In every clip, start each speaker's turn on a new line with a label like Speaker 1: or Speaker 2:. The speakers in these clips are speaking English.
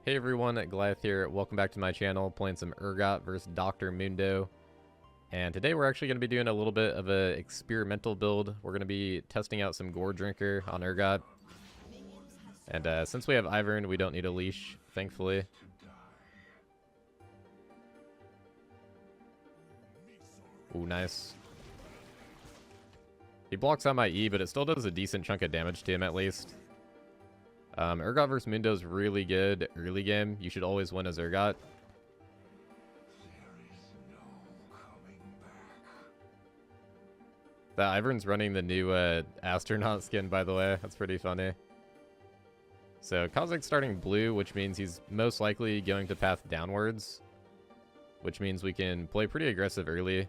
Speaker 1: Hey everyone, Goliath here. Welcome back to my channel, playing some Urgot versus Dr. Mundo. And today we're actually going to be doing a little bit of an experimental build. We're going to be testing out some Goredrinker on Urgot. And since we have Ivern, we don't need a leash, thankfully. Ooh, nice. He blocks out my E, but it still does a decent chunk of damage to him at least. Urgot vs Mundo is really good early game. You should always win as Urgot. That Ivern's running the new astronaut skin, by the way. That's pretty funny. So Kha'Zix's starting blue, which means he's most likely going to path downwards, which means we can play pretty aggressive early.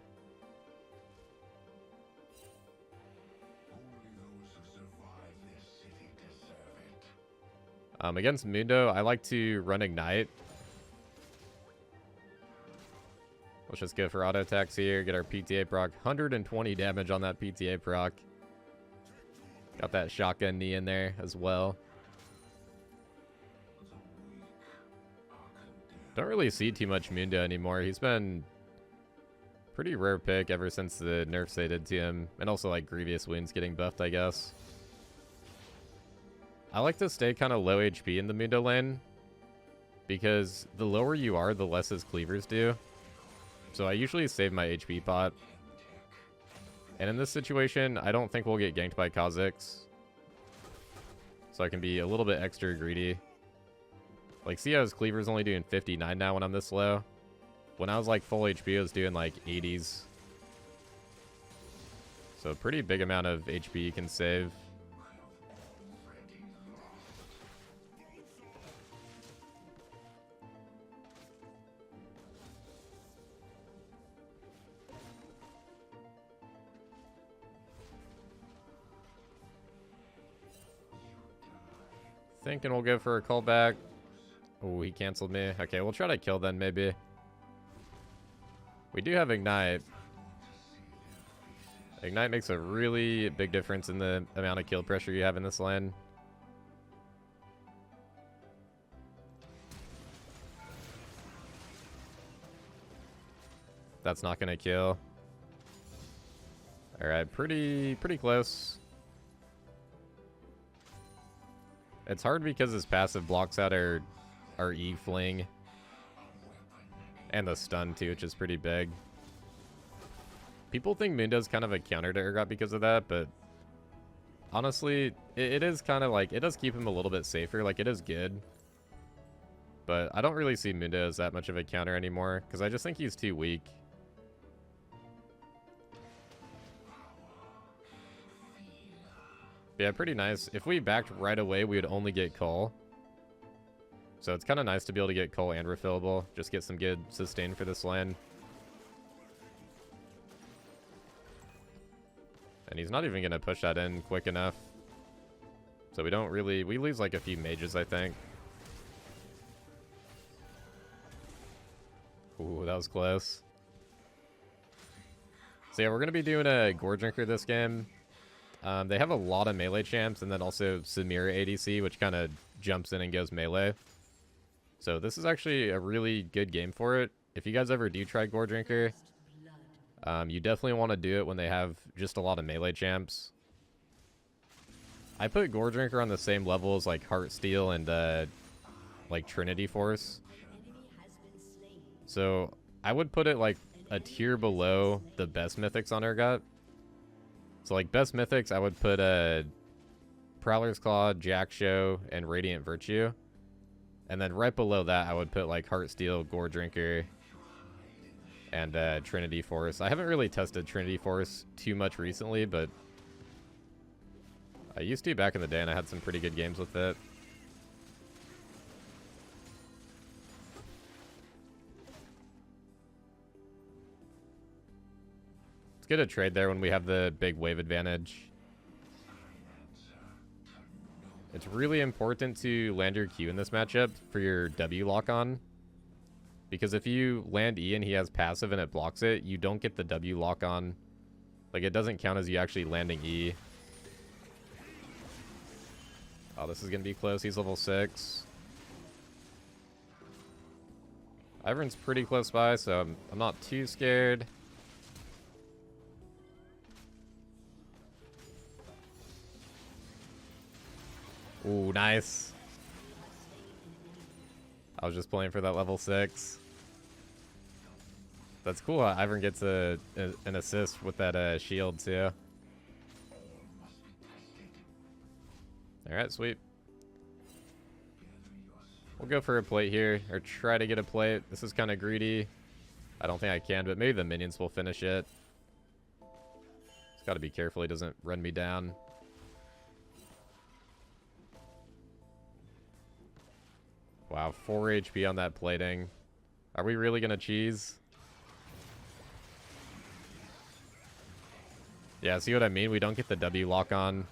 Speaker 1: Against Mundo, I like to run Ignite. Let's just go for auto attacks here, get our PTA proc. 120 damage on that PTA proc. Got that shotgun knee in there as well. Don't really see too much Mundo anymore. He's been pretty rare pick ever since the nerfs they did to him. And also like Grievous Wounds getting buffed, I guess. I like to stay kind of low HP in the Mundo lane, because the lower you are, the less his cleavers do. So I usually save my HP pot. And in this situation, I don't think we'll get ganked by Kha'Zix. So I can be a little bit extra greedy. Like, see how his cleaver's only doing 59 now when I'm this low? When I was like full HP, I was doing like 80s. So a pretty big amount of HP you can save. Thinking we'll go for a callback. Oh, he canceled me. Okay, we'll try to kill then, maybe. We do have Ignite. Ignite makes a really big difference in the amount of kill pressure you have in this lane. That's not gonna kill. Alright, pretty close. It's hard because his passive blocks out our E fling. And the stun too, which is pretty big. People think Mundo's kind of a counter to Urgot because of that, but honestly, it is kind of like, it does keep him a little bit safer. Like, it is good. But I don't really see Mundo as that much of a counter anymore, because I just think he's too weak. Yeah, pretty nice. If we backed right away, we would only get Cull. So it's kind of nice to be able to get Cull and refillable. Just get some good sustain for this lane. And he's not even going to push that in quick enough. So we don't really... We lose like a few mages, I think. Ooh, that was close. So yeah, we're going to be doing a Goredrinker this game. They have a lot of melee champs, and then also Samira ADC, which kind of jumps in and goes melee. So this is actually a really good game for it. If you guys ever do try Goredrinker, you definitely want to do it when they have just a lot of melee champs. I put Goredrinker on the same level as like Heartsteel and like Trinity Force. So I would put it like a tier below the best mythics on Urgot. So like best mythics, I would put Prowler's Claw, Jack Show, and Radiant Virtue. And then right below that, I would put like Heartsteel, Goredrinker, and Trinity Force. I haven't really tested Trinity Force too much recently, but I used to back in the day, and I had some pretty good games with it. Let's get a trade there when we have the big wave advantage. It's really important to land your Q in this matchup for your W lock on. Because if you land E and he has passive and it blocks it, you don't get the W lock on. Like, it doesn't count as you actually landing E. Oh, this is going to be close. He's level 6. Ivern's pretty close by, so I'm not too scared. Ooh, nice. I was just playing for that level 6. That's cool how Ivern gets an assist with that shield, too. Alright, sweet. We'll go for a plate here, or try to get a plate. This is kind of greedy. I don't think I can, but maybe the minions will finish it. Just gotta be careful he doesn't run me down. Wow, 4 HP on that plating. Are we really gonna cheese? Yeah, see what I mean? We don't get the W lock on.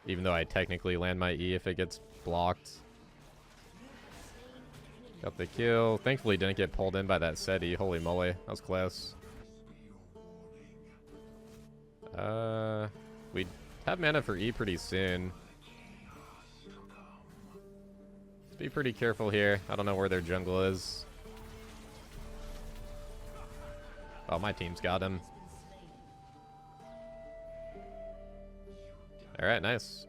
Speaker 1: Even though I technically land my E if it gets blocked. Got the kill. Thankfully didn't get pulled in by that SETI. Holy moly, that was close. We have mana for E pretty soon. Let's be pretty careful here. I don't know where their jungle is. Oh, my team's got him. Alright, nice.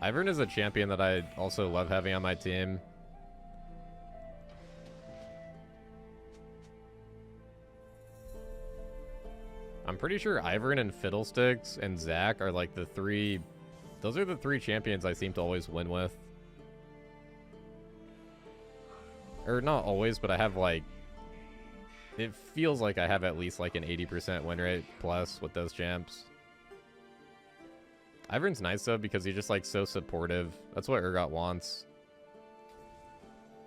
Speaker 1: Ivern is a champion that I also love having on my team. I'm pretty sure Ivern and Fiddlesticks and Zac are like the three... Those are the 3 champions I seem to always win with. Or not always, but I have like... It feels like I have at least like an 80% win rate plus with those champs. Ivern's nice though because he's just like so supportive. That's what Urgot wants.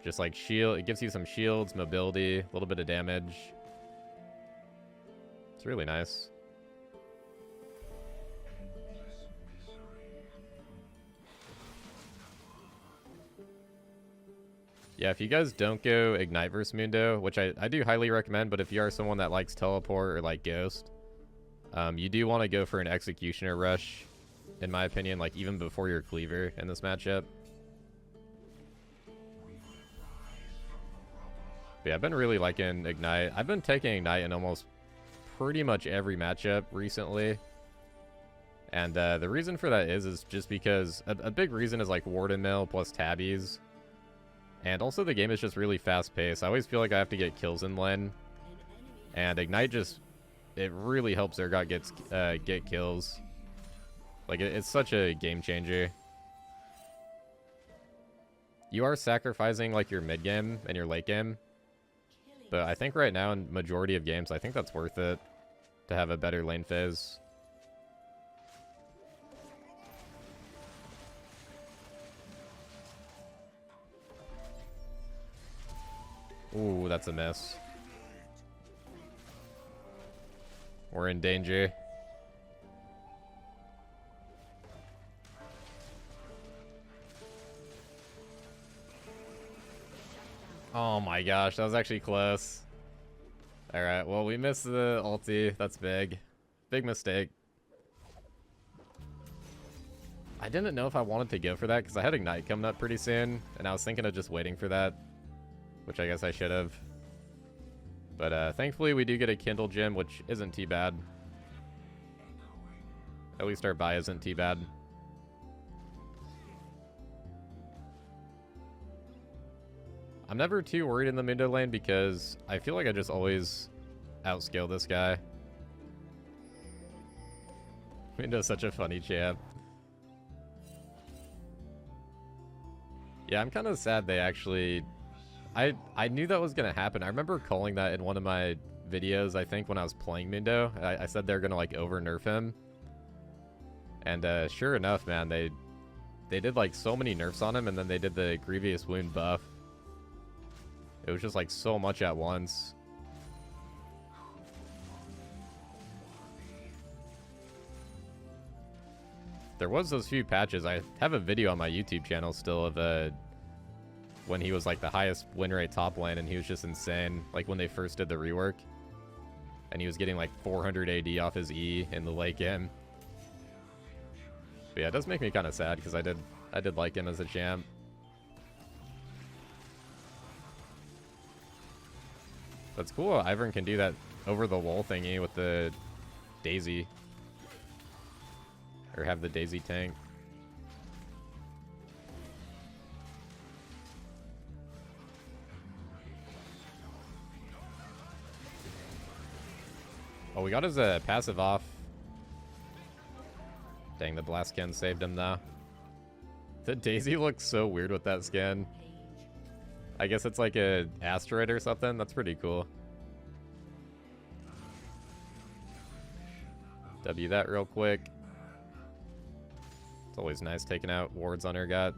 Speaker 1: Just like shield, it gives you some shields, mobility, a little bit of damage. It's really nice. Yeah, if you guys don't go Ignite vs Mundo, which I do highly recommend, but if you are someone that likes Teleport or like Ghost, you do want to go for an Executioner rush, in my opinion, like even before your Cleaver in this matchup. But yeah, I've been really liking Ignite. I've been taking Ignite in almost pretty much every matchup recently. And the reason for that is just because a big reason is like Warden Mill plus Tabbies. And also the game is just really fast-paced. I always feel like I have to get kills in lane. And Ignite just... It really helps Urgot get kills. Like, it's such a game changer. You are sacrificing, like, your mid-game and your late game. But I think right now, in majority of games, I think that's worth it. To have a better lane phase. Ooh, that's a miss. We're in danger. Oh my gosh, that was actually close. Alright, well, we missed the ulti. That's big. Big mistake. I didn't know if I wanted to go for that because I had Ignite coming up pretty soon, and I was thinking of just waiting for that. Which I guess I should have. But thankfully we do get a Kindle gem, which isn't too bad. At least our buy isn't too bad. I'm never too worried in the Mundo lane because I feel like I just always outscale this guy. Mundo's such a funny champ. Yeah, I'm kind of sad they actually... I knew that was going to happen. I remember calling that in one of my videos, I think, when I was playing Mundo. I said they're going to, like, over-nerf him. And sure enough, man, they did, like, so many nerfs on him, and then they did the Grievous Wound buff. It was just, like, so much at once. There was those few patches. I have a video on my YouTube channel still of when he was like the highest win rate top lane, and he was just insane. Like when they first did the rework, and he was getting like 400 AD off his E in the late game. But yeah, it does make me kind of sad because I did like him as a champ. That's cool. Ivern can do that over the wall thingy with the Daisy. Or have the Daisy tank. Oh, we got his passive off. Dang, the blast skin saved him though. The Daisy looks so weird with that skin. I guess it's like a asteroid or something. That's pretty cool. W that real quick. It's always nice taking out wards on Urgot.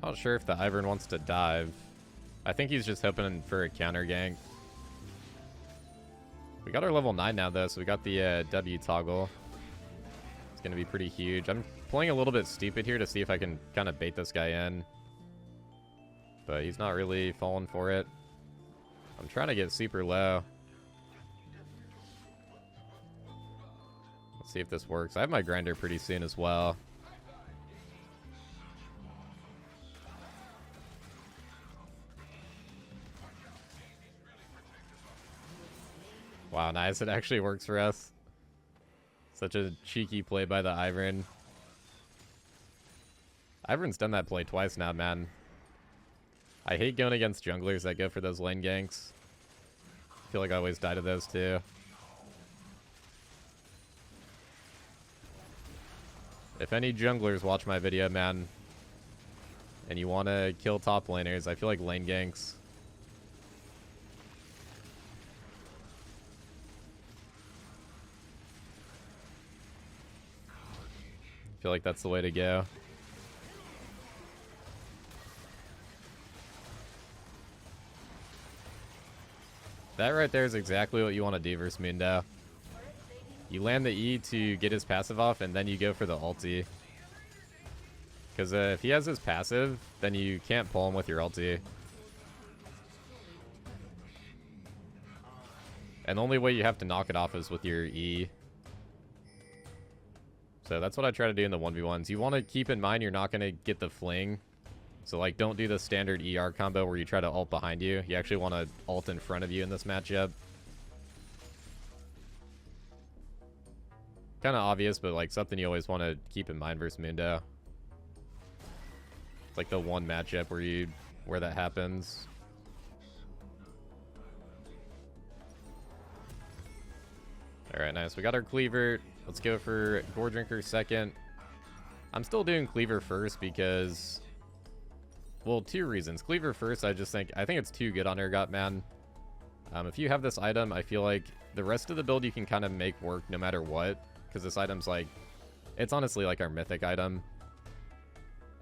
Speaker 1: Not sure if the Ivern wants to dive. I think he's just hoping for a counter gank. We got our level 9 now, though, so we got the W toggle. It's going to be pretty huge. I'm playing a little bit stupid here to see if I can kind of bait this guy in. But he's not really falling for it. I'm trying to get super low. Let's see if this works. I have my grinder pretty soon as well. Wow, nice. It actually works for us. Such a cheeky play by the Ivern. Ivern's done that play twice now, man. I hate going against junglers that go for those lane ganks. I feel like I always die to those too. If any junglers watch my video, man, and you want to kill top laners, I feel like lane ganks. I feel like that's the way to go. That right there is exactly what you want to do versus Mundo. You land the E to get his passive off, and then you go for the ulti. Because if he has his passive, then you can't pull him with your ulti. And the only way you have to knock it off is with your E. So that's what I try to do in the 1v1s. You want to keep in mind you're not going to get the fling. So, like, don't do the standard ER combo where you try to ult behind you. You actually want to ult in front of you in this matchup. Kind of obvious, but, like, something you always want to keep in mind versus Mundo. It's like the one matchup where that happens. Alright, nice. We got our cleaver. Let's go for Goredrinker second. I'm still doing cleaver first because, well, two reasons. Cleaver first, I think it's too good on Urgot, man. If you have this item, I feel like the rest of the build you can kind of make work no matter what, because this item's like, it's honestly like our mythic item.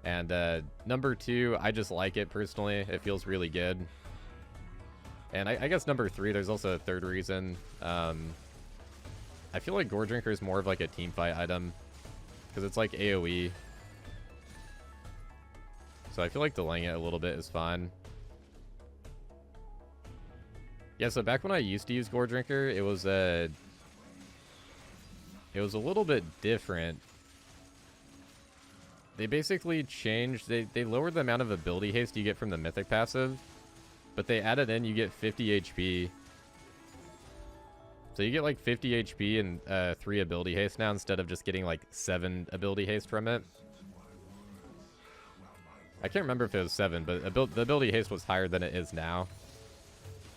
Speaker 1: And number two, I just like it personally. It feels really good. And I guess number three, there's also a third reason. I feel like Goredrinker is more of like a team fight item because it's like AoE. So I feel like delaying it a little bit is fine. Yeah, so back when I used to use Goredrinker, it was a little bit different. They basically changed, they lowered the amount of ability haste you get from the mythic passive, but they added in you get 50 HP. So you get like 50 HP and 3 ability haste now instead of just getting like 7 ability haste from it. I can't remember if it was 7, but the ability haste was higher than it is now.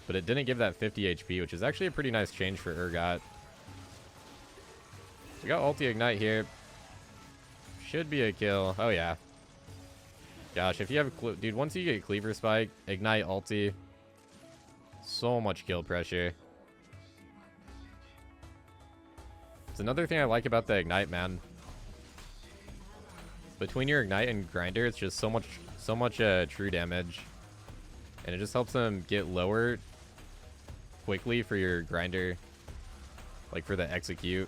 Speaker 1: But it didn't give that 50 HP, which is actually a pretty nice change for Urgot. We got ulti ignite here. Should be a kill. Oh yeah. Gosh, if you have dude, once you get cleaver spike, ignite ulti, so much kill pressure. It's another thing I like about the ignite, man. Between your ignite and grinder, it's just so much so much true damage. And it just helps them get lower quickly for your grinder. Like for the execute.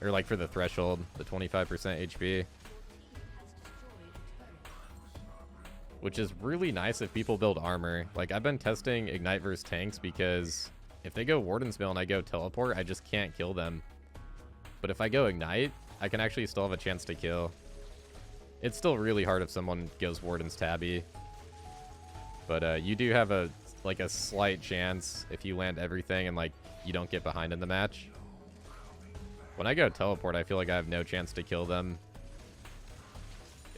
Speaker 1: Or like for the threshold, the 25% HP. Which is really nice if people build armor. Like I've been testing Ignite versus tanks because if they go Warden's Mail and I go Teleport, I just can't kill them. But if I go Ignite, I can actually still have a chance to kill. It's still really hard if someone goes Warden's Tabby. But you do have a slight chance if you land everything and like you don't get behind in the match. When I go Teleport, I feel like I have no chance to kill them.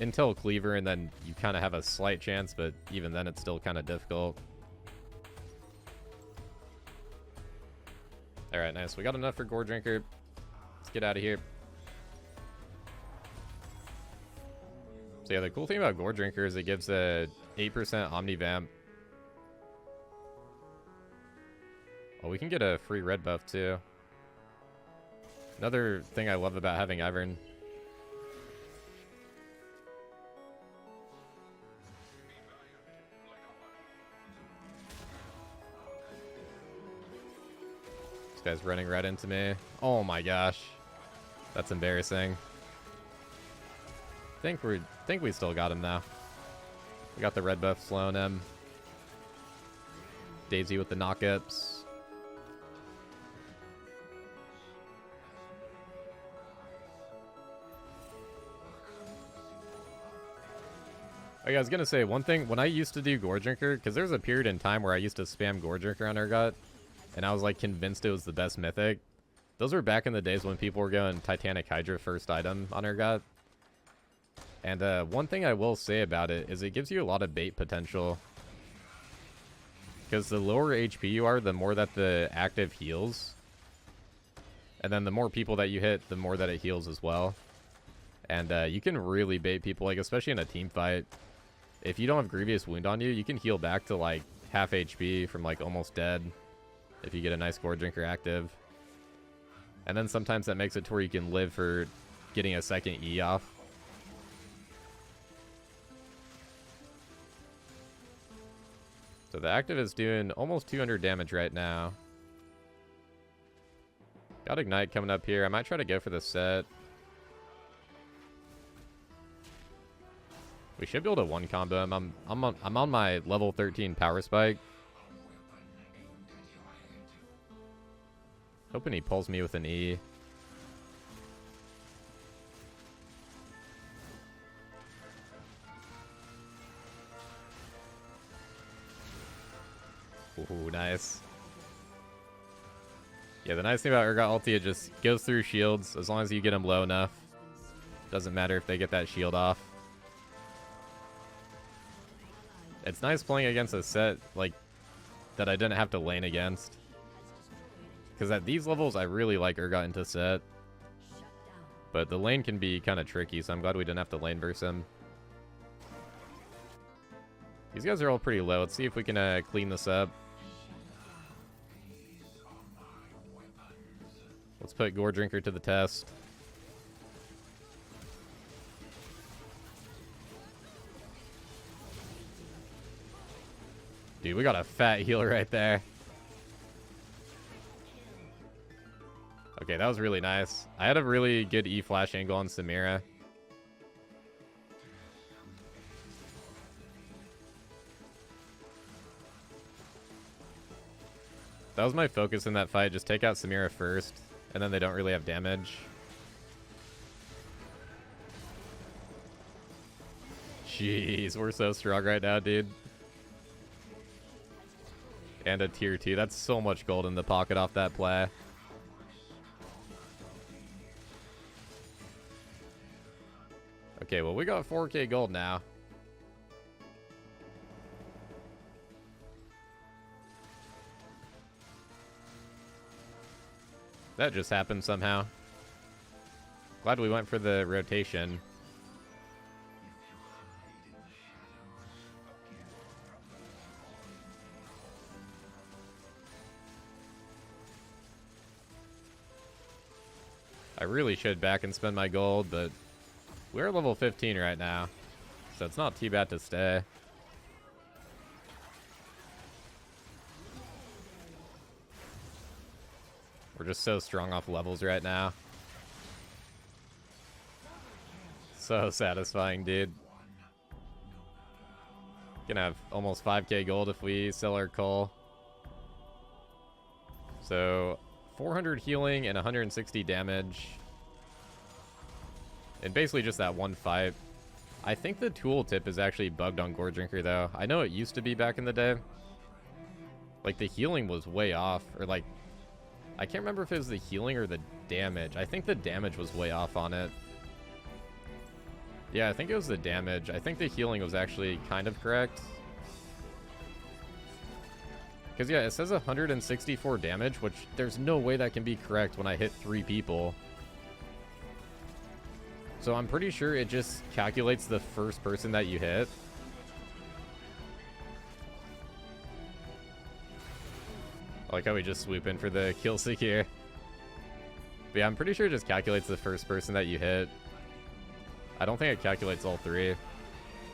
Speaker 1: Until Cleaver, and then you kind of have a slight chance, but even then it's still kind of difficult. Alright, nice. We got enough for Goredrinker. Let's get out of here. So yeah, the cool thing about Goredrinker is it gives a 8% Omnivamp. Oh, we can get a free red buff too. Another thing I love about having Ivern. This guy's running right into me. Oh my gosh. That's embarrassing. Think we still got him now. We got the red buff slowing him. Daisy with the knockups. Okay, I was gonna say one thing when I used to do Goredrinker, because there was a period in time where I used to spam Goredrinker on Urgot, and I was like convinced it was the best mythic. Those were back in the days when people were going Titanic Hydra first item on Urgot. And one thing I will say about it is it gives you a lot of bait potential. Because the lower HP you are, the more that the active heals. And then the more people that you hit, the more that it heals as well. And you can really bait people, like especially in a team fight. If you don't have Grievous Wound on you, you can heal back to like half HP from like almost dead. If you get a nice Goredrinker active. And then sometimes that makes it to where you can live for getting a second E off. So the active is doing almost 200 damage right now. Got Ignite coming up here. I might try to go for the set. We should be able to one combo him. I'm on my level 13 power spike. Hoping he pulls me with an E. Ooh, nice. Yeah, the nice thing about Urgot ulti, it just goes through shields as long as you get them low enough. Doesn't matter if they get that shield off. It's nice playing against a set like that I didn't have to lane against. Because at these levels, I really like Urgot into set. But the lane can be kind of tricky, so I'm glad we didn't have to lane verse him. These guys are all pretty low. Let's see if we can clean this up. Let's put Goredrinker to the test. Dude, we got a fat heal right there. Okay, that was really nice. I had a really good E-flash angle on Samira. That was my focus in that fight. Just take out Samira first, and then they don't really have damage. Jeez, we're so strong right now, dude. And a tier 2. That's so much gold in the pocket off that play. Okay, well, we got 4K gold now. That just happened somehow. Glad we went for the rotation. I really should back and spend my gold, but we're level 15 right now. So it's not too bad to stay. We're just so strong off levels right now. So satisfying, dude. Gonna have almost 5k gold if we sell our coal. So 400 healing and 160 damage. And basically just that one fight. I think the tooltip is actually bugged on Goredrinker though. I know it used to be back in the day. Like the healing was way off, or like, I can't remember if it was the healing or the damage. I think the damage was way off on it. Yeah, I think it was the damage. I think the healing was actually kind of correct. Because yeah, it says 164 damage, which there's no way that can be correct when I hit 3 people. So I'm pretty sure it just calculates the first person that you hit. I like how we just swoop in for the kill secure. But yeah, I'm pretty sure it just calculates the first person that you hit. I don't think it calculates all 3.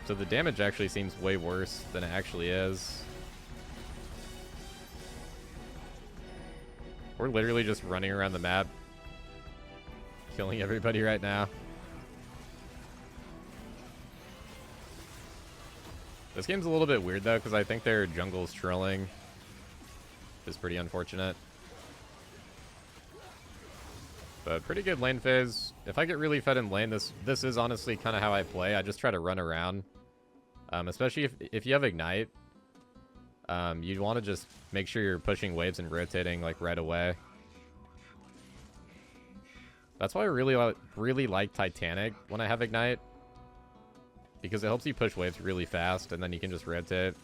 Speaker 1: So the damage actually seems way worse than it actually is. We're literally just running around the map, killing everybody right now. This game's a little bit weird though, because I think their jungle's trolling. Which is pretty unfortunate. But pretty good lane phase. If I get really fed in lane, this is honestly kind of how I play. I just try to run around. Especially if you have Ignite. You'd want to just make sure you're pushing waves and rotating like right away. That's why I really like Titanic when I have Ignite. Because it helps you push waves really fast and then you can just rotate.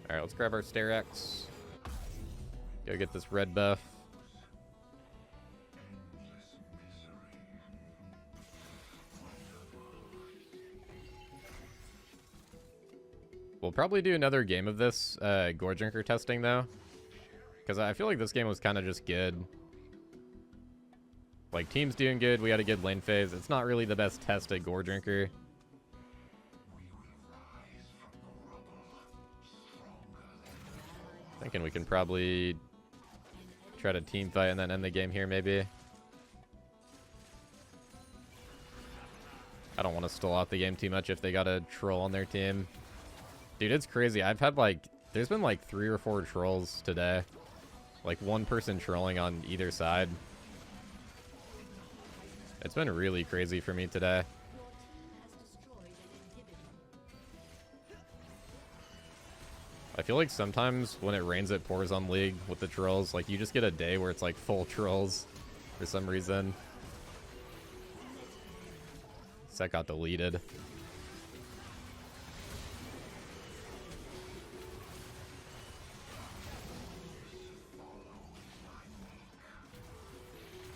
Speaker 1: Alright, let's grab our Sterax. Go get this red buff. We'll probably do another game of this Goredrinker testing, though. Because I feel like this game was kind of just good. Like, team's doing good, we had a good lane phase. It's not really the best test at Goredrinker. Thinking we can probably try to team fight and then end the game here, maybe. I don't want to stall out the game too much if they got a troll on their team. Dude, it's crazy. I've had like, there's been like 3 or 4 trolls today. Like one person trolling on either side. It's been really crazy for me today. I feel like sometimes when it rains it pours on League with the trolls. Like you just get a day where it's like full trolls for some reason. Set got deleted.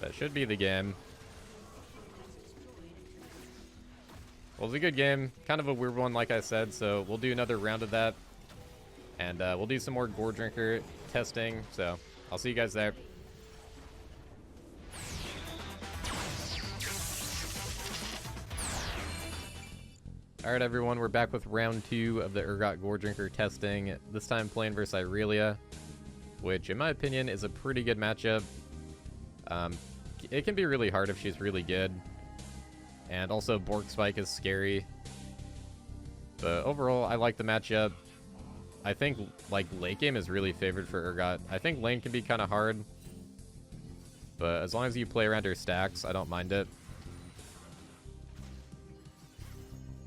Speaker 1: That should be the game. Well, it was a good game. Kind of a weird one, like I said, so we'll do another round of that. And we'll do some more Goredrinker testing, so I'll see you guys there. Alright everyone, we're back with round 2 of the Urgot Goredrinker testing. This time playing versus Irelia, which in my opinion is a pretty good matchup. It can be really hard if she's really good. And also Bork Spike is scary. But overall, I like the matchup. I think like late game is really favored for Urgot. I think lane can be kind of hard. But as long as you play around her stacks, I don't mind it.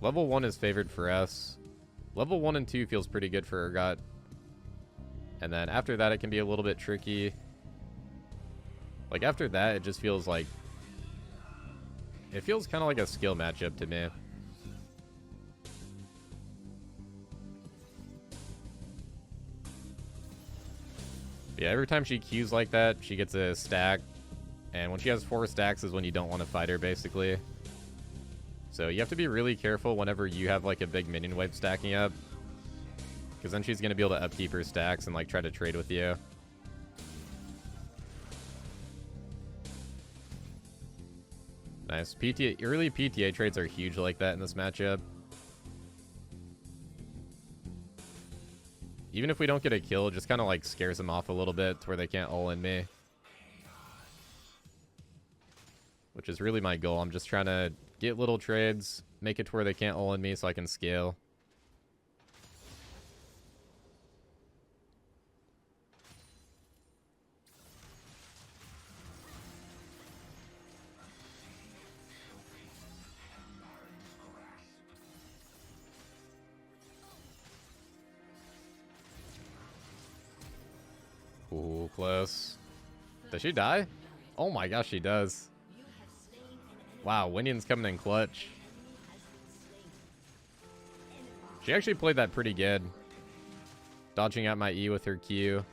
Speaker 1: Level 1 is favored for us. Level 1 and 2 feels pretty good for Urgot. And then after that, it can be a little bit tricky. Like, after that, it just feels like... It feels kind of like a skill matchup to me. Yeah, every time she Qs like that, she gets a stack. And when she has 4 stacks is when you don't want to fight her, basically. So you have to be really careful whenever you have, like, a big minion wave stacking up. Because then she's going to be able to upkeep her stacks and, like, try to trade with you. Nice. Early PTA trades are huge like that in this matchup. Even if we don't get a kill, it just kind of, like, scares them off a little bit to where they can't ult in me. Which is really my goal. I'm just trying to get little trades, make it to where they can't ult in me so I can scale. Ooh, close. Does she die? Oh my gosh, she does. Wow, Winion's coming in clutch. She actually played that pretty good. Dodging out my E with her Q.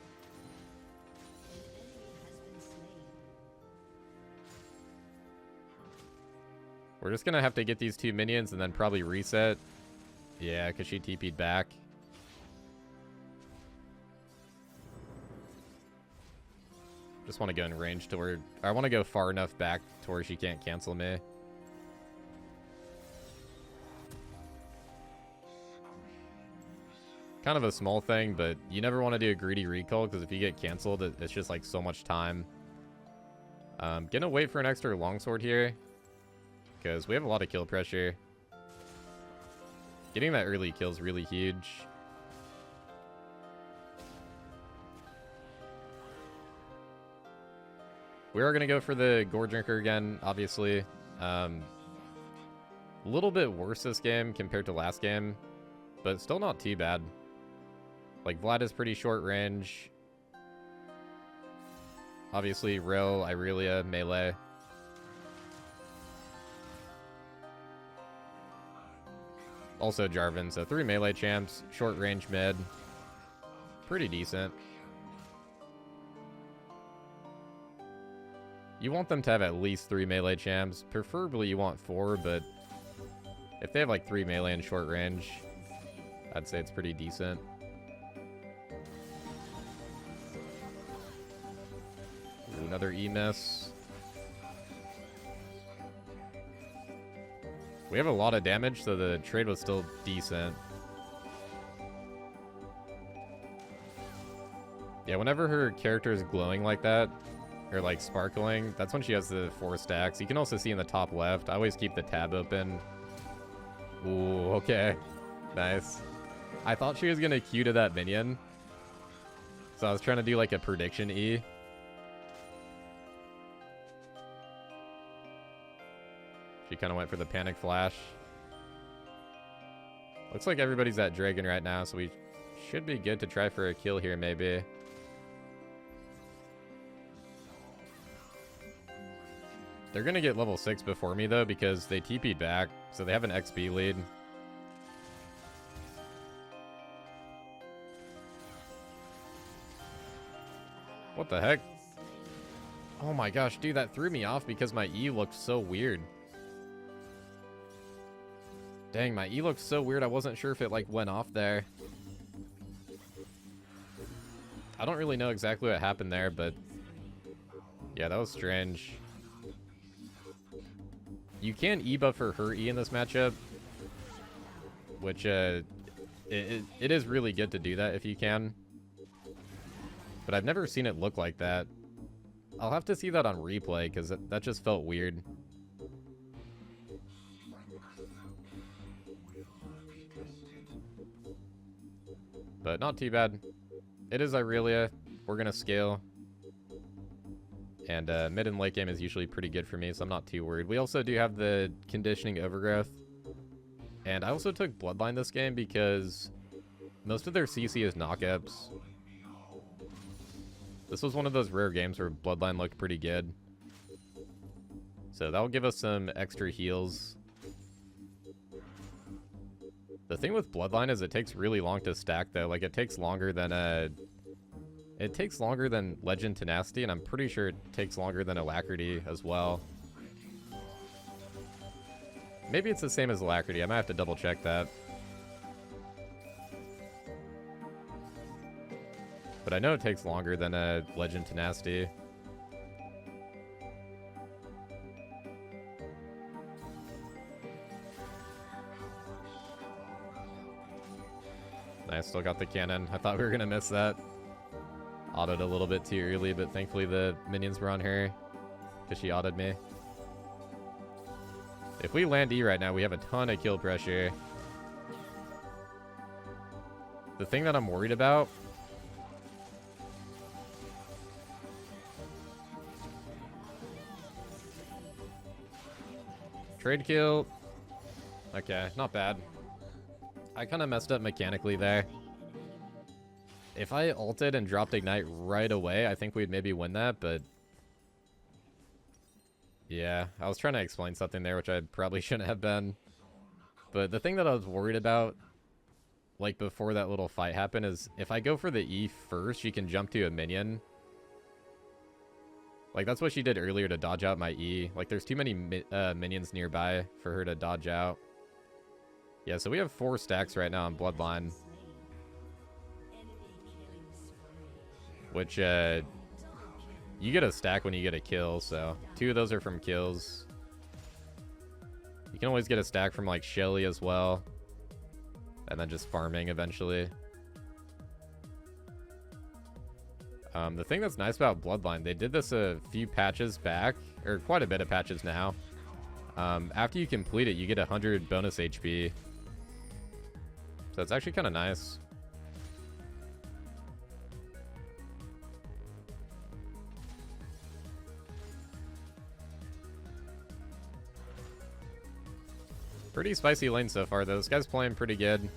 Speaker 1: We're just gonna have to get these 2 minions and then probably reset. Yeah, because she TP'd back. Just want to go in range to where... I want to go far enough back to where she can't cancel me. Kind of a small thing, but you never want to do a greedy recall, because if you get canceled, it's just like so much time. Gonna wait for an extra longsword here, because we have a lot of kill pressure. Getting that early kill is really huge. We are going to go for the Goredrinker again, obviously. A little bit worse this game compared to last game, but still not too bad. Like, Vlad is pretty short range. Obviously, Rel, Irelia, melee. Also Jarvan, so 3 melee champs, short range mid. Pretty decent. You want them to have at least 3 melee champs. Preferably you want 4, but if they have like 3 melee and short range, I'd say it's pretty decent. Ooh, another E miss. We have a lot of damage, so the trade was still decent. Yeah, whenever her character is glowing like that, or like sparkling, that's when she has the 4 stacks. You can also see in the top left, I always keep the tab open. Ooh, okay. Nice. I thought she was gonna Q to that minion, so I was trying to do like a prediction E. She kind of went for the panic flash. Looks like everybody's at Dragon right now, so we should be good to try for a kill here maybe. They're going to get level 6 before me, though, because they TP'd back, so they have an XP lead. What the heck? Oh my gosh, dude, that threw me off because my E looked so weird. Dang, my E looked so weird, I wasn't sure if it, like, went off there. I don't really know exactly what happened there, but... yeah, that was strange. You can E-buff her E in this matchup, which it is really good to do that if you can. But I've never seen it look like that. I'll have to see that on replay, because that just felt weird. But not too bad. It is Irelia. We're going to scale. And mid and late game is usually pretty good for me, so I'm not too worried. We also do have the conditioning overgrowth. And I also took Bloodline this game because most of their CC is knockups. This was one of those rare games where Bloodline looked pretty good. So that'll give us some extra heals. The thing with Bloodline is it takes really long to stack, though. Like, it takes longer than Legend Tenacity, and I'm pretty sure it takes longer than Alacrity as well. Maybe it's the same as Alacrity. I might have to double check that. But I know it takes longer than a Legend Tenacity. I still got the cannon. I thought we were going to miss that. Autoed a little bit too early, but thankfully the minions were on her because she autoed me. If we land E right now, we have a ton of kill pressure. The thing that I'm worried about... Trade kill. Okay, not bad. I kind of messed up mechanically there. If I ulted and dropped Ignite right away, I think we'd maybe win that, but... Yeah, I was trying to explain something there, which I probably shouldn't have been. But the thing that I was worried about, like before that little fight happened, is if I go for the E first, she can jump to a minion. Like, that's what she did earlier to dodge out my E. Like, there's too many minions nearby for her to dodge out. Yeah, so we have 4 stacks right now on Bloodline. Which, you get a stack when you get a kill, so 2 of those are from kills. You can always get a stack from, like, Shelly as well. And then just farming eventually. The thing that's nice about Bloodline, they did this a few patches back, or quite a bit of patches now. After you complete it, you get 100 bonus HP. So it's actually kind of nice. Pretty spicy lane so far, though. This guy's playing pretty good.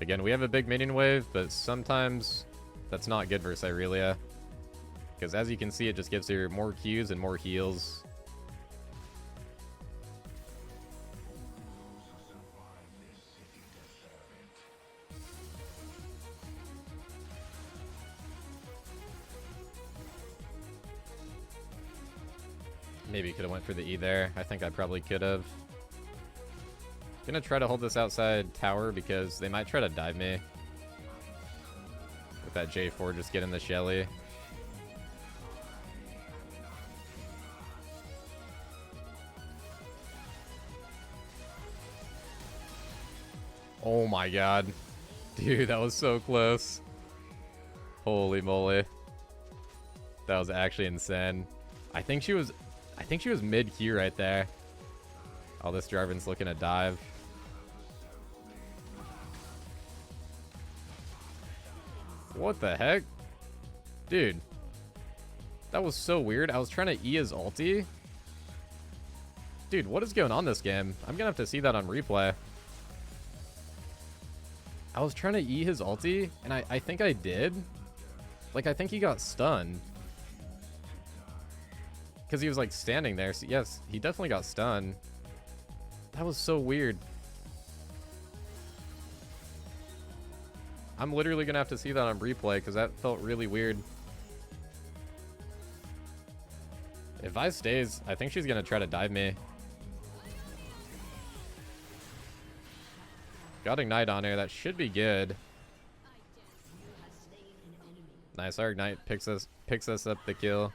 Speaker 1: Again, we have a big minion wave, but sometimes that's not good versus Irelia. Because as you can see, it just gives her more Qs and more heals. Maybe could have went for the E there. I think I probably could have. Gonna try to hold this outside tower because they might try to dive me. With that J4 just getting the Shelly. Oh my god. Dude, that was so close. Holy moly. That was actually insane. I think she was mid Q right there. Oh, this Jarvan's looking to dive. What the heck? Dude. That was so weird. I was trying to E his ulti. Dude, what is going on this game? I'm gonna have to see that on replay. I was trying to E his ulti, and I think I did. Like, I think he got stunned. Because he was, like, standing there. So, yes, he definitely got stunned. That was so weird. I'm literally going to have to see that on replay, because that felt really weird. If Vi stays, I think she's going to try to dive me. Got Ignite on her. That should be good. Nice. Our Ignite picks us up the kill.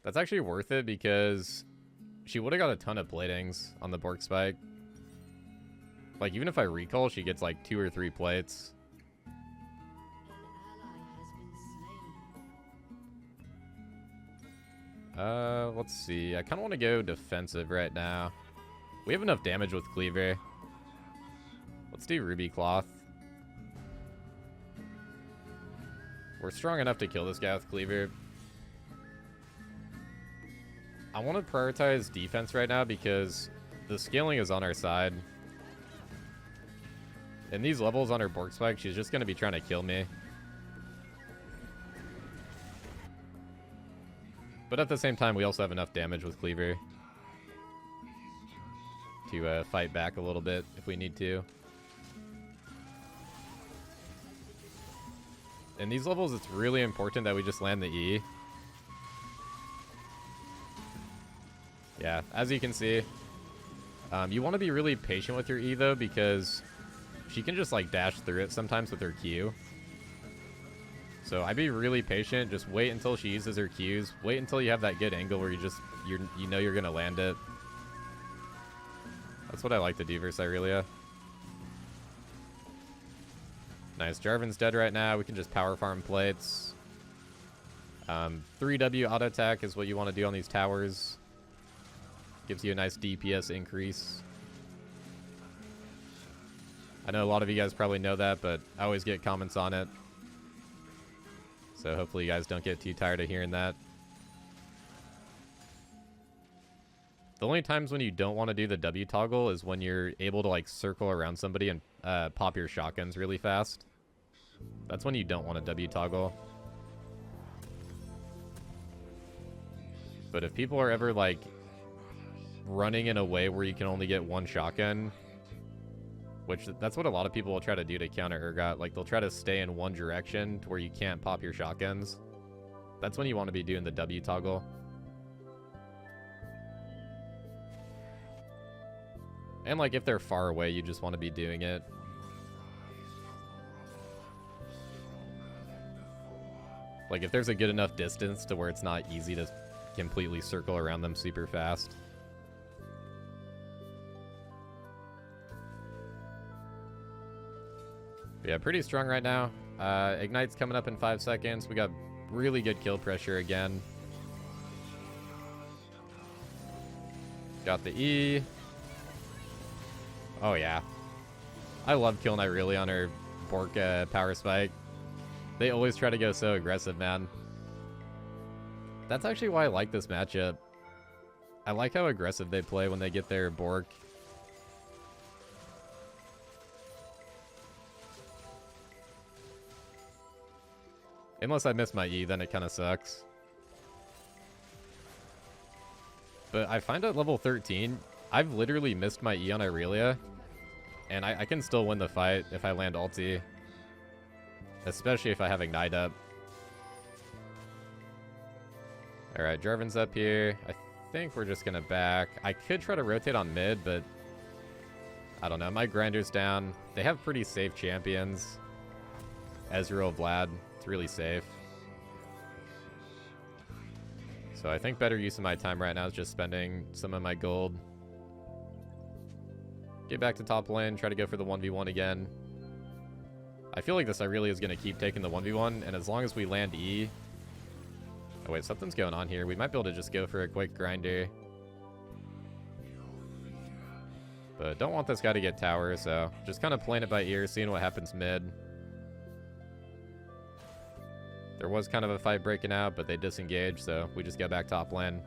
Speaker 1: That's actually worth it because she would have got a ton of platings on the Bork Spike. Like, even if I recall, she gets like 2 or 3 plates. Let's see. I kind of want to go defensive right now. We have enough damage with Cleaver. Let's do Ruby Cloth. We're strong enough to kill this guy with Cleaver. I want to prioritize defense right now because the scaling is on our side. In these levels on her Bork Spike, she's just going to be trying to kill me. But at the same time, we also have enough damage with Cleaver to fight back a little bit if we need to. In these levels, it's really important that we just land the E. Yeah, as you can see, you want to be really patient with your E, though, because she can just, like, dash through it sometimes with her Q. So I'd be really patient. Just wait until she uses her Qs. Wait until you have that good angle where you know you're going to land it. That's what I like to do versus Irelia. Nice. Jarvan's dead right now. We can just power farm plates. 3W auto attack is what you want to do on these towers. Gives you a nice DPS increase. I know a lot of you guys probably know that, but I always get comments on it. So hopefully you guys don't get too tired of hearing that. The only times when you don't want to do the W toggle is when you're able to like circle around somebody and pop your shotguns really fast. That's when you don't want to W toggle. But if people are ever like running in a way where you can only get one shotgun, which that's what a lot of people will try to do to counter Urgot. Like they'll try to stay in one direction to where you can't pop your shotguns. That's when you want to be doing the W toggle. And like if they're far away, you just want to be doing it. Like if there's a good enough distance to where it's not easy to completely circle around them super fast. But yeah, pretty strong right now. Ignite's coming up in 5 seconds. We got really good kill pressure again. Got the E. Oh yeah. I love killing Irelia on her Bork power spike. They always try to go so aggressive, man. That's actually why I like this matchup. I like how aggressive they play when they get their Bork. Unless I miss my E, then it kind of sucks. But I find at level 13, I've literally missed my E on Irelia. And I can still win the fight if I land ulti. Especially if I have Ignite up. Alright, Jarvan's up here. I think we're just going to back. I could try to rotate on mid, but I don't know. My grinder's down. They have pretty safe champions. Ezreal, Vlad. It's really safe. So I think better use of my time right now is just spending some of my gold. Get back to top lane. Try to go for the 1v1 again. I feel like this Irelia is going to keep taking the 1v1, and as long as we land E... Oh wait, something's going on here. We might be able to just go for a quick grinder. But don't want this guy to get tower, so just kind of playing it by ear, seeing what happens mid. There was kind of a fight breaking out, but they disengaged, so we just got back top lane.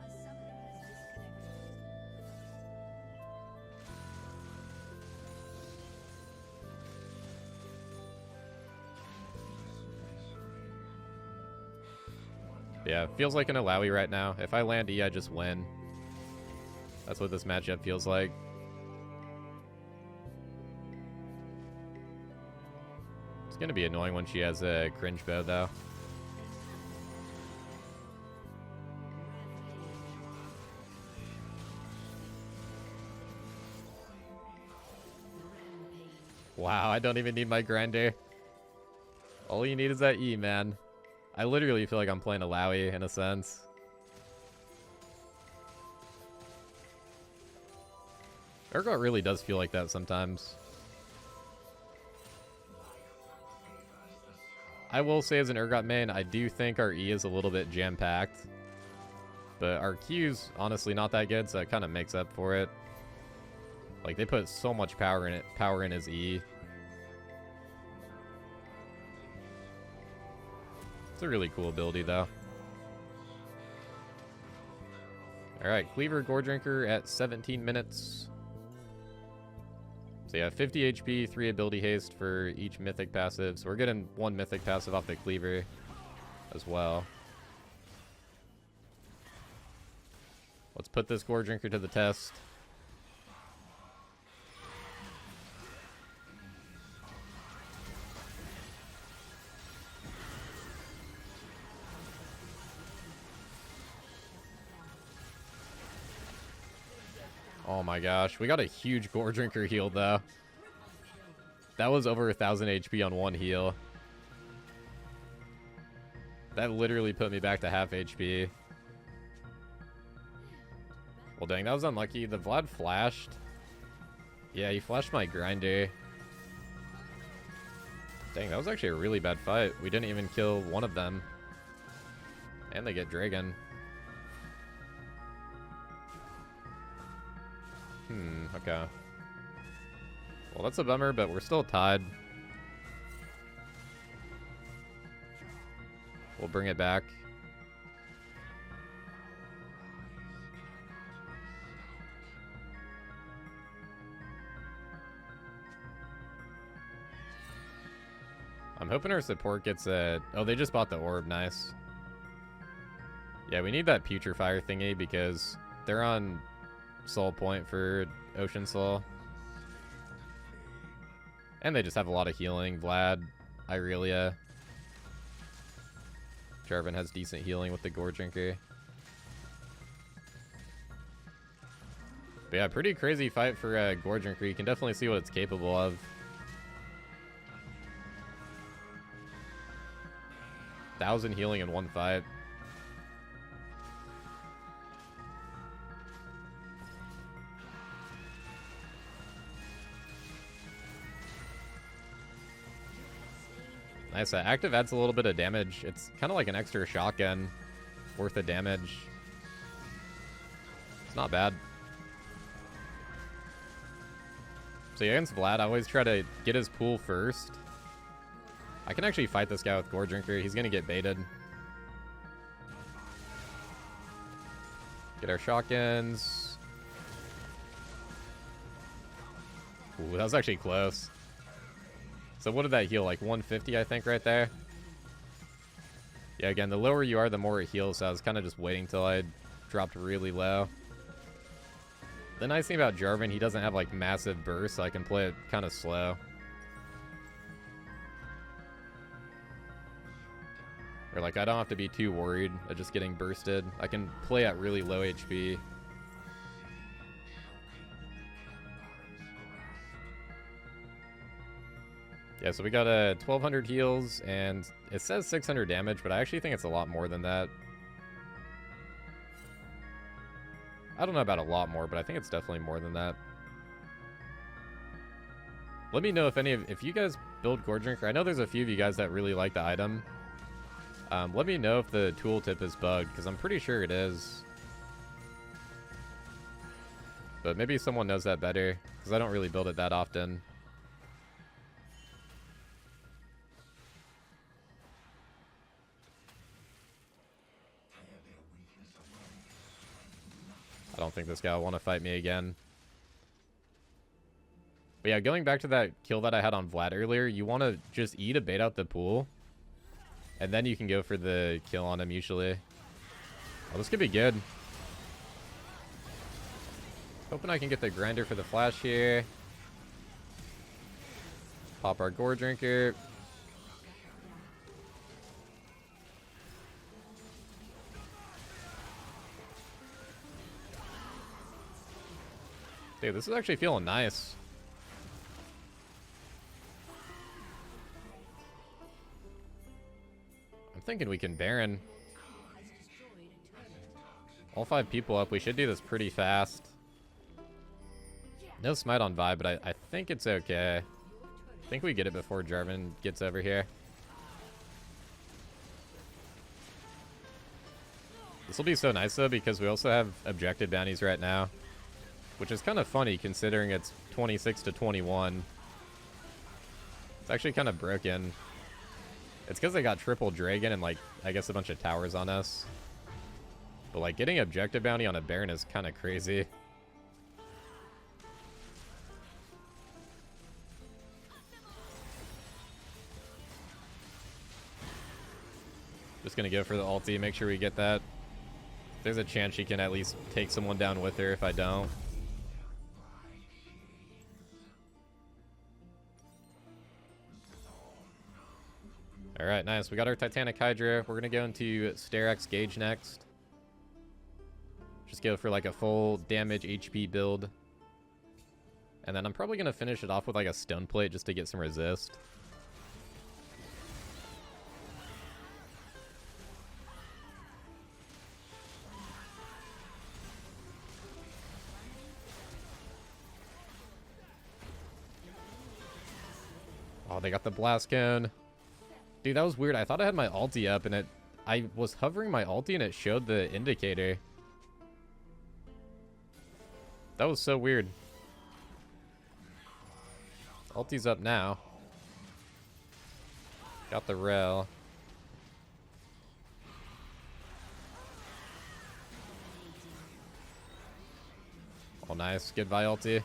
Speaker 1: Yeah, feels like an Alawi right now. If I land E, I just win. That's what this matchup feels like. It's going to be annoying when she has a cringe bow, though. Wow, I don't even need my grinder. All you need is that E, man. I literally feel like I'm playing Alawi in a sense. Urgot really does feel like that sometimes. I will say as an Urgot main, I do think our E is a little bit jam-packed. But our Q's honestly not that good, so it kind of makes up for it. Like, they put so much power in his E. It's a really cool ability, though. Alright, Cleaver Goredrinker at 17 minutes. So yeah, 50 HP, 3 ability haste for each mythic passive. So we're getting 1 mythic passive off the Cleaver as well. Let's put this Goredrinker to the test. Oh my gosh. We got a huge Goredrinker heal, though. That was over 1,000 HP on one heal. That literally put me back to half HP. Well, dang, that was unlucky. The Vlad flashed. Yeah, he flashed my grinder. Dang, that was actually a really bad fight. We didn't even kill one of them. And they get Dragon. Okay. Well, that's a bummer, but we're still tied. We'll bring it back. I'm hoping our support gets a... Oh, they just bought the orb. Nice. Yeah, we need that Putrefier thingy because they're on Soul Point for Ocean Soul. And they just have a lot of healing. Vlad, Irelia. Jarvan has decent healing with the Goredrinker. But yeah, pretty crazy fight for Goredrinker. You can definitely see what it's capable of. Thousand healing in one fight. Nice. Active adds a little bit of damage. It's kind of like an extra shotgun worth of damage. It's not bad. So yeah, against Vlad, I always try to get his pool first. I can actually fight this guy with Goredrinker. He's going to get baited. Get our shotguns. Ooh, that was actually close. So what did that heal? Like 150, I think, right there? Yeah, again, the lower you are, the more it heals. So I was kind of just waiting till I dropped really low. The nice thing about Jarvan, he doesn't have, like, massive bursts, so I can play it kind of slow. Or, like, I don't have to be too worried of just getting bursted. I can play at really low HP. Yeah, so we got 1,200 heals, and it says 600 damage, but I actually think it's a lot more than that. I don't know about a lot more, but I think it's definitely more than that. Let me know if you guys build Goredrinker. I know there's a few of you guys that really like the item. Let me know if the tooltip is bugged, because I'm pretty sure it is. But maybe someone knows that better, because I don't really build it that often. I don't think this guy will want to fight me again. But yeah, going back to that kill that I had on Vlad earlier, you want to just E to bait out the pool. And then you can go for the kill on him usually. Oh, this could be good. Hoping I can get the grinder for the flash here. Pop our Goredrinker. Dude, this is actually feeling nice. I'm thinking we can Baron. All 5 people up. We should do this pretty fast. No smite on Vi, but I think it's okay. I think we get it before Jarvan gets over here. This will be so nice, though, because we also have objective bounties right now. Which is kind of funny, considering it's 26 to 21. It's actually kind of broken. It's because they got triple Dragon and, like, I guess a bunch of towers on us. But, like, getting objective bounty on a Baron is kind of crazy. Just gonna go for the ulti, make sure we get that. There's a chance she can at least take someone down with her if I don't. Alright, nice. We got our Titanic Hydra. We're going to go into Sterak's Gauge next. Just go for like a full damage HP build. And then I'm probably going to finish it off with like a stone plate just to get some resist. Oh, they got the blast cone. Dude, that was weird. I thought I had my ulti up and I was hovering my ulti and it showed the indicator. That was so weird. Ulti's up now. Got the rail. Oh, nice. Good Vi ulti.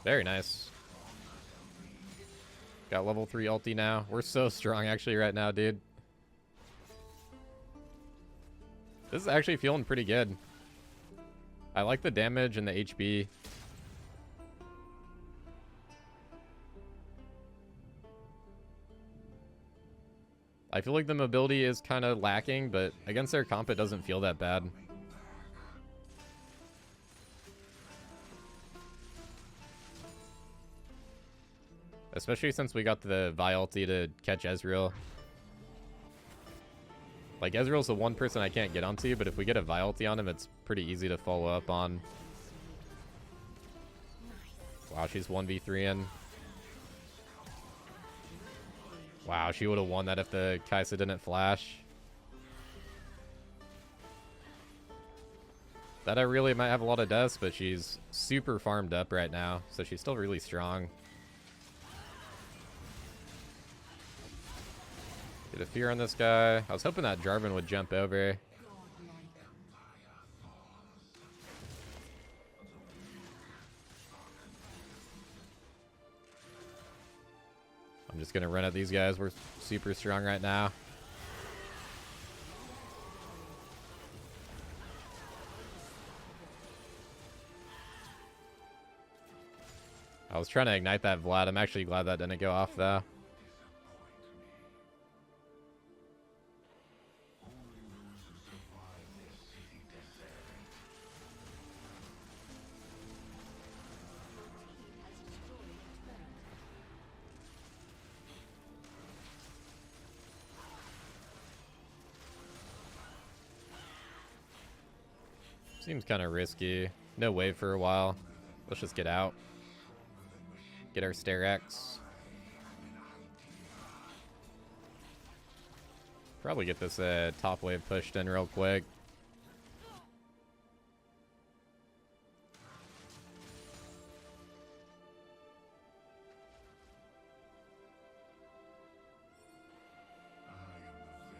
Speaker 1: Very nice. Got level 3 ulti now. We're so strong actually right now, dude. This is actually feeling pretty good. I like the damage and the HP. I feel like the mobility is kind of lacking, but against their comp it doesn't feel that bad. Especially since we got the Vi ulti to catch Ezreal. Like, Ezreal's the one person I can't get onto, but if we get a Vi ulti on him, it's pretty easy to follow up on. Wow, she's 1v3-ing. Wow, she would have won that if the Kai'Sa didn't flash. That Irelia might have a lot of deaths, but she's super farmed up right now, so she's still really strong. Get a fear on this guy. I was hoping that Jarvan would jump over. I'm just gonna run at these guys. We're super strong right now. I was trying to ignite that Vlad. I'm actually glad that didn't go off though. Seems kind of risky. No wave for a while. Let's just get out. Get our Stair X. Probably get this top wave pushed in real quick.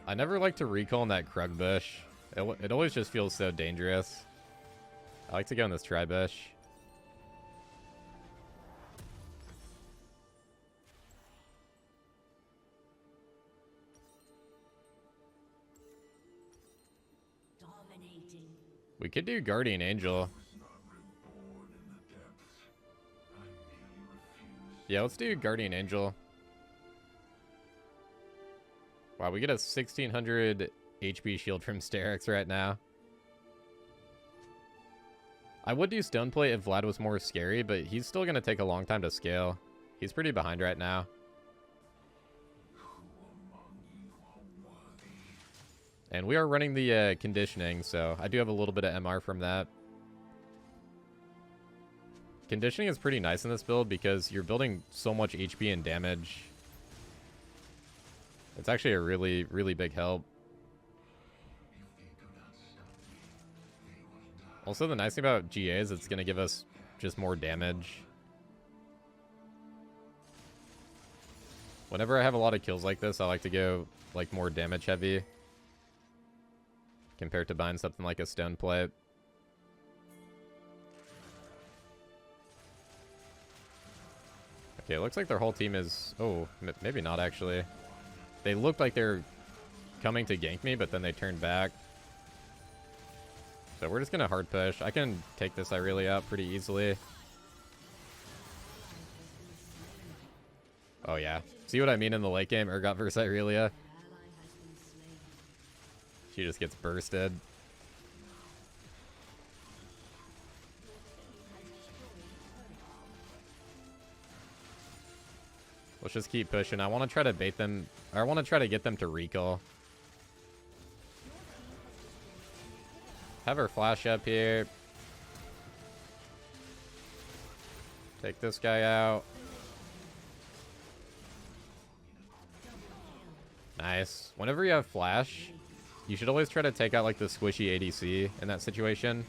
Speaker 1: I never like to recall in that Krug bush. It always just feels so dangerous. I like to go in this tri-bush. We could do Guardian Angel. Yeah, let's do Guardian Angel. Wow, we get a 1600 HP shield from Sterix right now. I would do Stone Plate if Vlad was more scary, but he's still going to take a long time to scale. He's pretty behind right now. And we are running the conditioning, so I do have a little bit of MR from that. Conditioning is pretty nice in this build because you're building so much HP and damage. It's actually a really, really big help. Also, the nice thing about GA is it's going to give us just more damage. Whenever I have a lot of kills like this, I like to go like more damage heavy compared to buying something like a Stone Plate. Okay, it looks like their whole team is... Oh, maybe not actually. They looked like they're coming to gank me, but then they turned back. So we're just going to hard push. I can take this Irelia out pretty easily. Oh yeah. See what I mean in the late game? Urgot versus Irelia. She just gets bursted. Let's just keep pushing. I want to try to bait them. Or I want to try to get them to recall. Have her flash up here. Take this guy out. Nice. Whenever you have flash, you should always try to take out like the squishy ADC in that situation.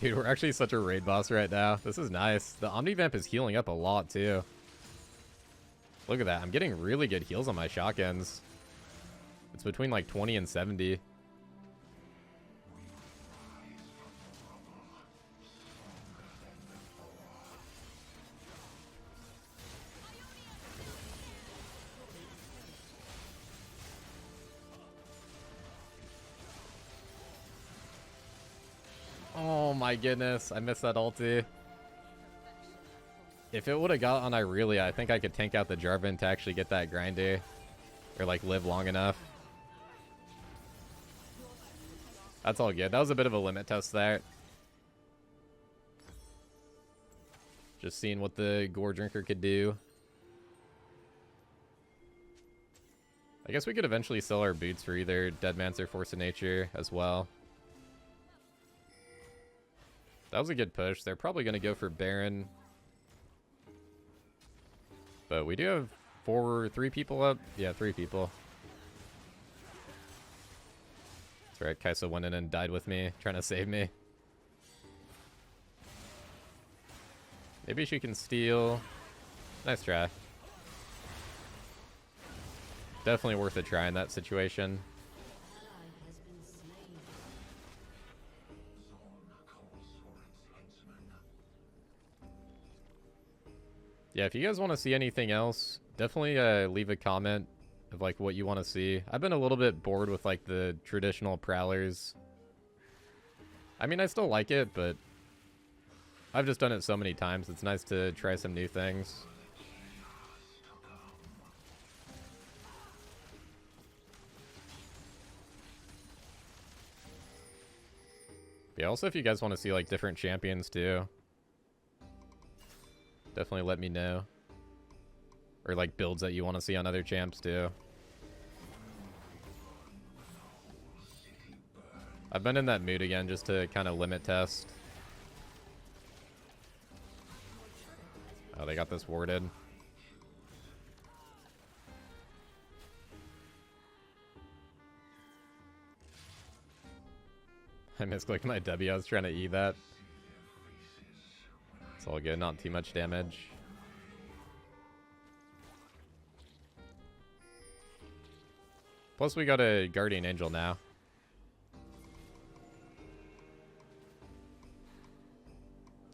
Speaker 1: Dude, we're actually such a raid boss right now. This is nice. The Omnivamp is healing up a lot too. Look at that. I'm getting really good heals on my shotguns. It's between like 20 and 70. Oh my goodness, I missed that ulti. If it would have got on Irelia, I think I could tank out the Jarvan to actually get that grinder. Or like live long enough. That's all good. That was a bit of a limit test there. Just seeing what the Goredrinker could do. I guess we could eventually sell our boots for either Deadman's or Force of Nature as well. That was a good push. They're probably going to go for Baron. But we do have three people up. Yeah, 3 people. That's right. Kaisa went in and died with me, trying to save me. Maybe she can steal. Nice try. Definitely worth a try in that situation. Yeah, if you guys want to see anything else, definitely leave a comment of like what you want to see. I've been a little bit bored with like the traditional prowlers. I mean, I still like it, but I've just done it so many times. It's nice to try some new things. Yeah, also if you guys want to see like different champions too, definitely let me know. Or like builds that you want to see on other champs too. I've been in that mood again just to kind of limit test. Oh, they got this warded. I misclicked my W. I was trying to E that. It's all good. Not too much damage. Plus, we got a Guardian Angel now.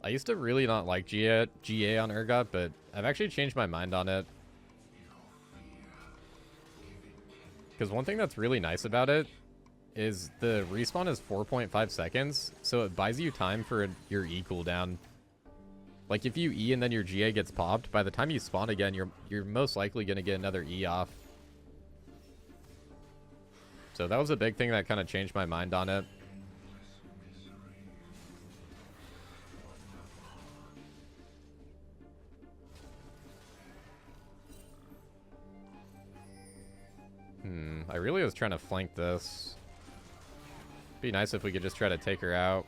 Speaker 1: I used to really not like GA on Urgot, but I've actually changed my mind on it. Because one thing that's really nice about it is the respawn is 4.5 seconds, so it buys you time for your E cooldown. Like if you E and then your GA gets popped, by the time you spawn again, you're most likely going to get another E off. So that was a big thing that kind of changed my mind on it. I really was trying to flank this. Be nice if we could just try to take her out.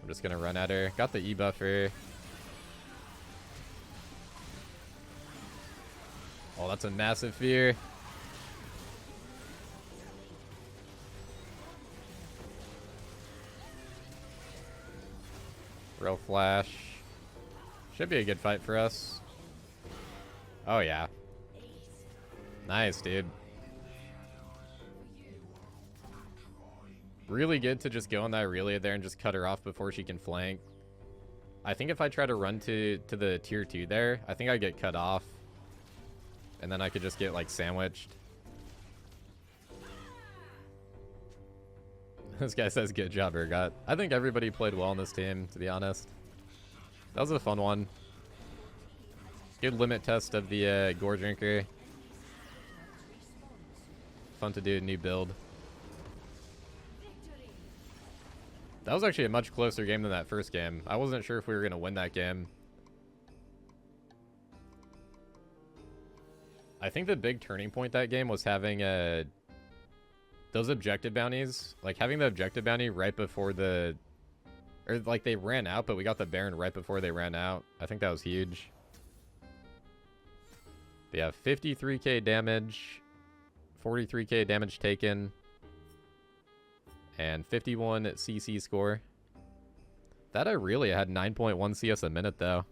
Speaker 1: I'm just gonna run at her. Got the E buffer. Oh, that's a massive fear. Real flash. Should be a good fight for us. Oh, yeah. Nice, dude. Really good to just go on that Irelia there and just cut her off before she can flank. I think if I try to run to the tier 2 there, I think I get cut off. And then I could just get, like, sandwiched. This guy says, good job, Urgot. I think everybody played well on this team, to be honest. That was a fun one. Good limit test of the Goredrinker. Fun to do a new build. That was actually a much closer game than that first game. I wasn't sure if we were going to win that game. I think the big turning point that game was having those objective bounties. Like, having the objective bounty right before the... Or, like, they ran out, but we got the Baron right before they ran out. I think that was huge. But yeah, 53k damage, 43k damage taken, and 51 CC score. That Irelia had 9.1 CS a minute, though.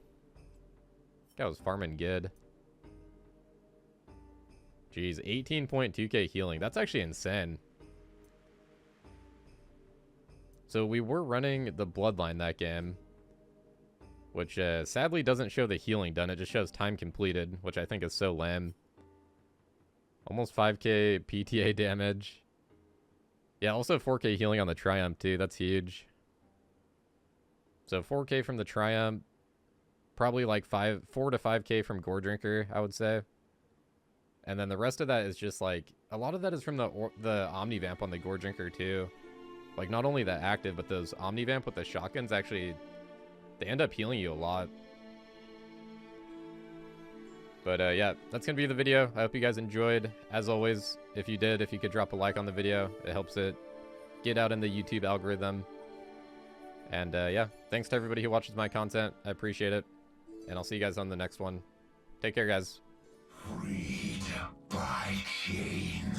Speaker 1: That was farming good. Jeez, 18.2k healing. That's actually insane. So we were running the Bloodline that game, which sadly doesn't show the healing done. It just shows time completed, which I think is so lame. Almost 5k PTA damage. Yeah, also 4k healing on the Triumph, too. That's huge. So 4k from the Triumph. Probably like 4 to 5k from Goredrinker, I would say. And then the rest of that is just like... A lot of that is from the Omnivamp on the Goredrinker, too. Like, not only the active, but those Omnivamp with the shotguns actually... They end up healing you a lot. But yeah, that's going to be the video. I hope you guys enjoyed. As always, if you did, if you could drop a like on the video, it helps it get out in the YouTube algorithm. And yeah, thanks to everybody who watches my content. I appreciate it. And I'll see you guys on the next one. Take care, guys.
Speaker 2: Freed by chains.